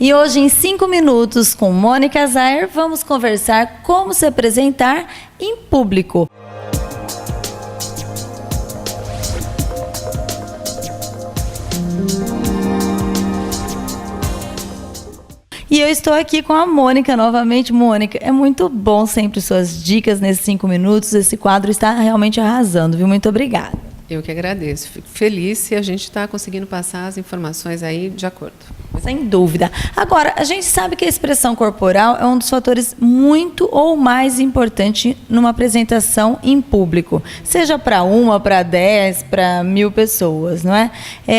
E hoje, em 5 minutos, com Mônica Zayer, vamos conversar como se apresentar em público. E eu estou aqui com a Mônica novamente. Mônica, é muito bom sempre suas dicas nesses 5 minutos. Esse quadro está realmente arrasando, viu? Muito obrigada. Eu que agradeço. Fico feliz se a gente está conseguindo passar as informações aí de acordo. Sem dúvida. Agora, a gente sabe que a expressão corporal é um dos fatores muito ou mais importante numa apresentação em público, seja para 1, para 10, para 1000 pessoas, não é?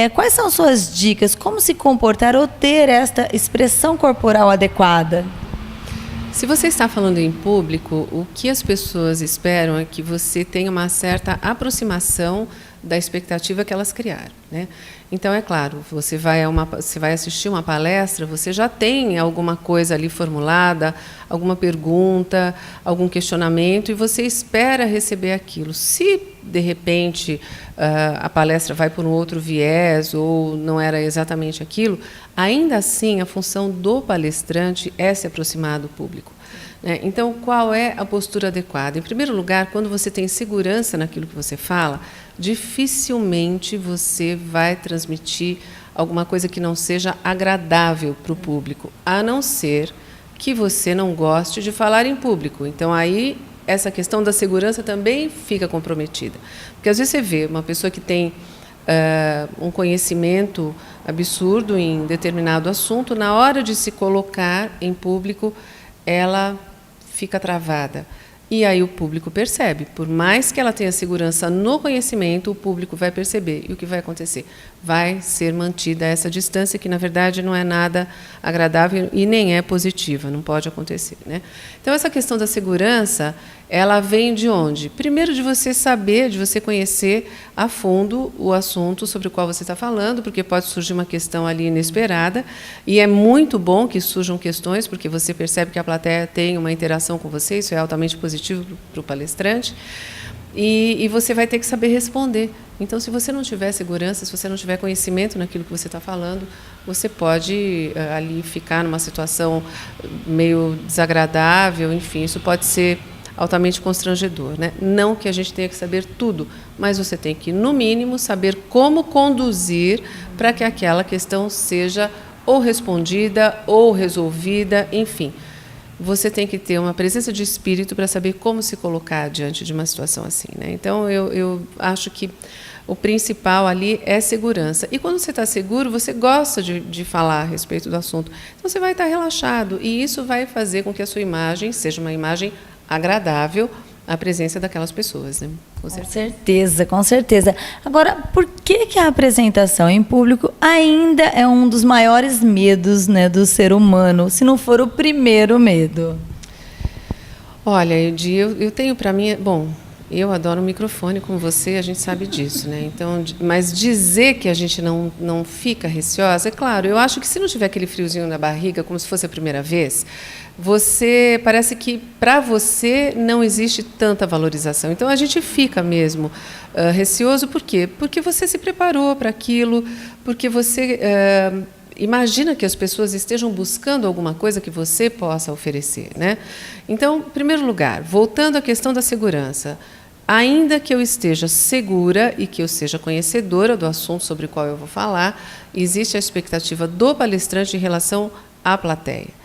Quais são suas dicas? Como se comportar ou ter esta expressão corporal adequada? Se você está falando em público, o que as pessoas esperam é que você tenha uma certa aproximação da expectativa que elas criaram, né? Então, é claro, você vai assistir uma palestra, você já tem alguma coisa ali formulada, alguma pergunta, algum questionamento, e você espera receber aquilo. Se, de repente, a palestra vai por um outro viés ou não era exatamente aquilo, ainda assim, a função do palestrante é se aproximar do público. Então, qual é a postura adequada? Em primeiro lugar, quando você tem segurança naquilo que você fala, dificilmente você vai transmitir alguma coisa que não seja agradável para o público, a não ser que você não goste de falar em público. Então, aí, essa questão da segurança também fica comprometida. Porque, às vezes, você vê uma pessoa que tem um conhecimento absurdo em determinado assunto, na hora de se colocar em público, ela fica travada. E aí o público percebe. Por mais que ela tenha segurança no conhecimento, o público vai perceber. E o que vai acontecer? Vai ser mantida essa distância, que, na verdade, não é nada agradável e nem é positiva, não pode acontecer, né? Então, essa questão da segurança, ela vem de onde? Primeiro, de você saber, de você conhecer a fundo o assunto sobre o qual você está falando, porque pode surgir uma questão ali inesperada, e é muito bom que surjam questões, porque você percebe que a plateia tem uma interação com você, isso é altamente positivo para o palestrante, e você vai ter que saber responder. Então, se você não tiver segurança, se você não tiver conhecimento naquilo que você está falando, você pode ali ficar numa situação meio desagradável, enfim, isso pode ser altamente constrangedor, né? Não que a gente tenha que saber tudo, mas você tem que, no mínimo, saber como conduzir para que aquela questão seja ou respondida ou resolvida, enfim. Você tem que ter uma presença de espírito para saber como se colocar diante de uma situação assim, né? Então, eu acho que o principal ali é segurança. E quando você está seguro, você gosta de falar a respeito do assunto. Então, você vai estar relaxado, e isso vai fazer com que a sua imagem seja uma imagem agradável à presença daquelas pessoas, né? Com certeza, com certeza. Agora, por que a apresentação em público ainda é um dos maiores medos, né, do ser humano, se não for o primeiro medo? Olha, eu tenho para mim... Bom, eu adoro o microfone, como você, a gente sabe disso, né? Então, mas dizer que a gente não fica receosa, é claro, eu acho que se não tiver aquele friozinho na barriga, como se fosse a primeira vez, parece que para você não existe tanta valorização. Então, a gente fica mesmo receoso, por quê? Porque você se preparou para aquilo, porque você imagina que as pessoas estejam buscando alguma coisa que você possa oferecer, né? Então, em primeiro lugar, voltando à questão da segurança, ainda que eu esteja segura e que eu seja conhecedora do assunto sobre o qual eu vou falar, existe a expectativa do palestrante em relação à plateia.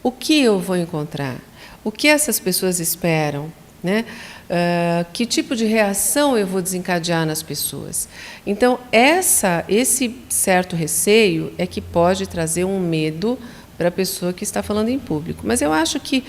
O que eu vou encontrar? O que essas pessoas esperam, né? Que tipo de reação eu vou desencadear nas pessoas? Então, esse certo receio é que pode trazer um medo para a pessoa que está falando em público. Mas eu acho que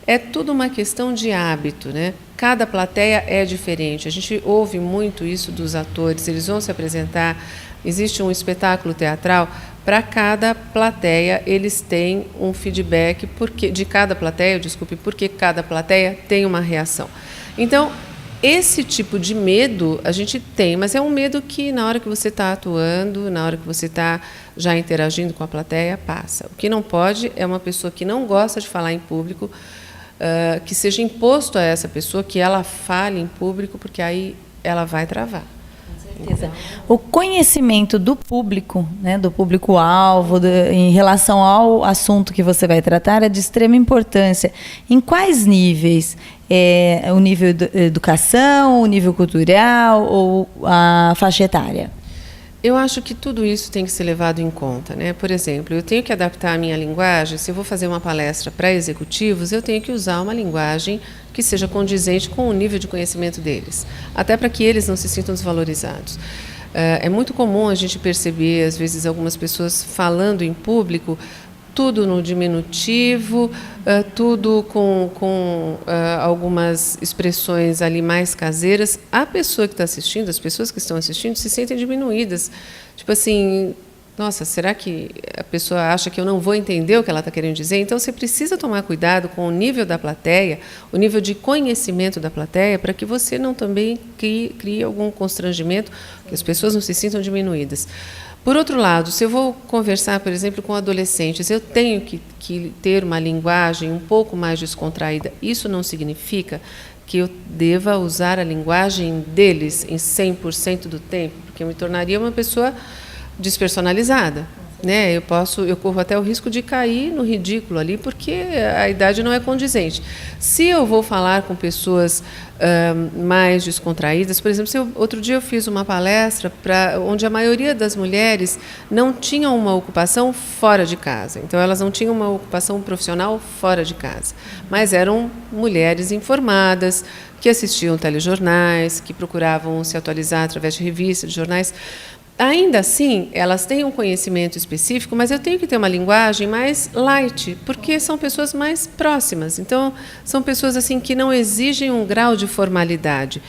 é tudo uma questão de hábito, né? Cada plateia é diferente. A gente ouve muito isso dos atores, eles vão se apresentar, existe um espetáculo teatral, para cada plateia eles têm um feedback de cada plateia, porque cada plateia tem uma reação. Então, esse tipo de medo a gente tem, mas é um medo que, na hora que você está atuando, na hora que você está já interagindo com a plateia, passa. O que não pode é uma pessoa que não gosta de falar em público, que seja imposto a essa pessoa que ela fale em público, porque aí ela vai travar. O conhecimento do público, né, do público-alvo, em relação ao assunto que você vai tratar, é de extrema importância. Em quais níveis? O nível de educação, o nível cultural ou a faixa etária? Eu acho que tudo isso tem que ser levado em conta, né? Por exemplo, eu tenho que adaptar a minha linguagem. Se eu vou fazer uma palestra para executivos, eu tenho que usar uma linguagem que seja condizente com o nível de conhecimento deles, até para que eles não se sintam desvalorizados. É muito comum a gente perceber, às vezes, algumas pessoas falando em público, tudo no diminutivo, tudo com algumas expressões ali mais caseiras. A pessoa que está assistindo, as pessoas que estão assistindo, se sentem diminuídas. Tipo assim, nossa, será que a pessoa acha que eu não vou entender o que ela está querendo dizer? Então, você precisa tomar cuidado com o nível da plateia, o nível de conhecimento da plateia, para que você não também crie algum constrangimento, que as pessoas não se sintam diminuídas. Por outro lado, se eu vou conversar, por exemplo, com adolescentes, eu tenho que ter uma linguagem um pouco mais descontraída. Isso não significa que eu deva usar a linguagem deles em 100% do tempo, porque eu me tornaria uma pessoa despersonalizada. Né? Eu corro até o risco de cair no ridículo ali, porque a idade não é condizente. Se eu vou falar com pessoas mais descontraídas, por exemplo, outro dia eu fiz uma palestra onde a maioria das mulheres não tinham uma ocupação fora de casa. Então, elas não tinham uma ocupação profissional fora de casa, mas eram mulheres informadas, que assistiam telejornais, que procuravam se atualizar através de revistas, de jornais. Ainda assim, elas têm um conhecimento específico, mas eu tenho que ter uma linguagem mais light, porque são pessoas mais próximas. Então, são pessoas assim que não exigem um grau de formalidade.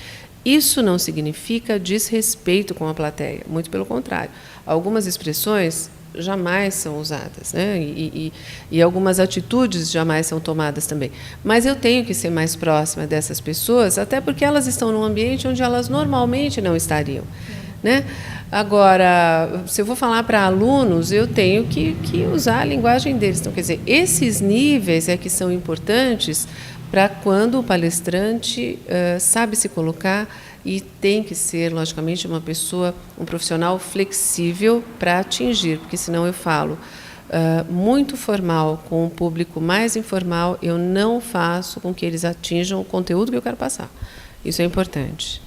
Isso não significa desrespeito com a plateia, muito pelo contrário. Algumas expressões jamais são usadas, né? E algumas atitudes jamais são tomadas também. Mas eu tenho que ser mais próxima dessas pessoas, até porque elas estão num ambiente onde elas normalmente não estariam, né? Agora, se eu vou falar para alunos, eu tenho que usar a linguagem deles. Então, quer dizer, esses níveis é que são importantes para quando o palestrante sabe se colocar e tem que ser, logicamente, uma pessoa, um profissional flexível para atingir, porque senão eu falo muito formal com um público mais informal, eu não faço com que eles atinjam o conteúdo que eu quero passar. Isso é importante.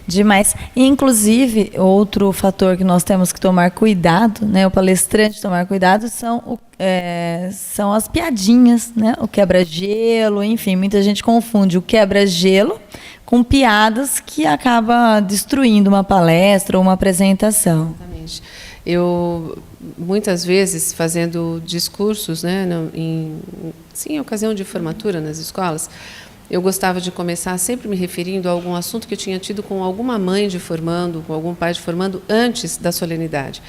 Demais. Inclusive, outro fator que nós temos que tomar cuidado, né, o palestrante tomar cuidado, são as piadinhas, né, o quebra-gelo, enfim, muita gente confunde o quebra-gelo com piadas que acaba destruindo uma palestra ou uma apresentação. Exatamente. Eu, muitas vezes, fazendo discursos, né, em ocasião de formatura nas escolas, eu gostava de começar sempre me referindo a algum assunto que eu tinha tido com alguma mãe de formando, com algum pai de formando, antes da solenidade.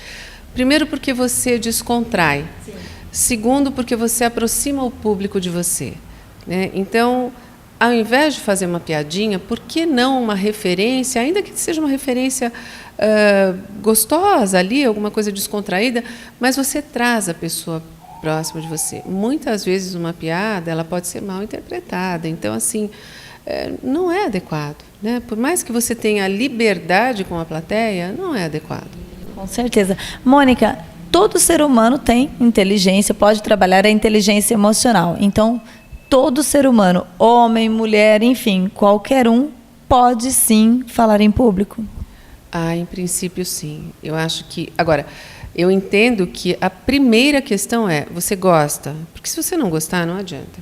Primeiro, porque você descontrai. Sim. Segundo, porque você aproxima o público de você, né? Então, ao invés de fazer uma piadinha, por que não uma referência, ainda que seja uma referência gostosa ali, alguma coisa descontraída, mas você traz a pessoa próximo de você. Muitas vezes uma piada ela pode ser mal interpretada, então assim não é adequado, né? Por mais que você tenha liberdade com a plateia, não é adequado. Com certeza. Mônica, todo ser humano tem inteligência, pode trabalhar a inteligência emocional. Então, todo ser humano, homem, mulher, enfim, qualquer um, pode sim falar em público? Em princípio, sim. Eu acho que... Agora, eu entendo que a primeira questão é, você gosta? Porque se você não gostar, não adianta.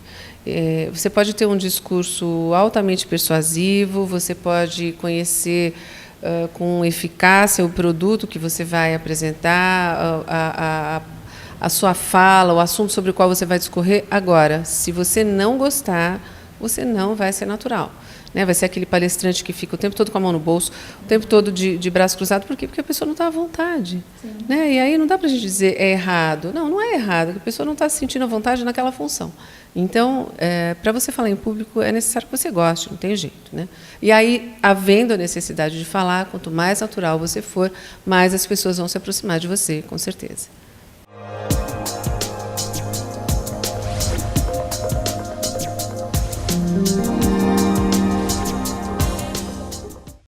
Você pode ter um discurso altamente persuasivo, você pode conhecer com eficácia o produto que você vai apresentar, a sua fala, o assunto sobre o qual você vai discorrer. Agora, se você não gostar, você não vai ser natural. Né? Vai ser aquele palestrante que fica o tempo todo com a mão no bolso, o tempo todo de braço cruzado. Por quê? Porque a pessoa não está à vontade. Né? E aí não dá para a gente dizer é errado. Não, não é errado, porque a pessoa não está se sentindo à vontade naquela função. Então, para você falar em público, é necessário que você goste, não tem jeito. Né? E aí, havendo a necessidade de falar, quanto mais natural você for, mais as pessoas vão se aproximar de você, com certeza.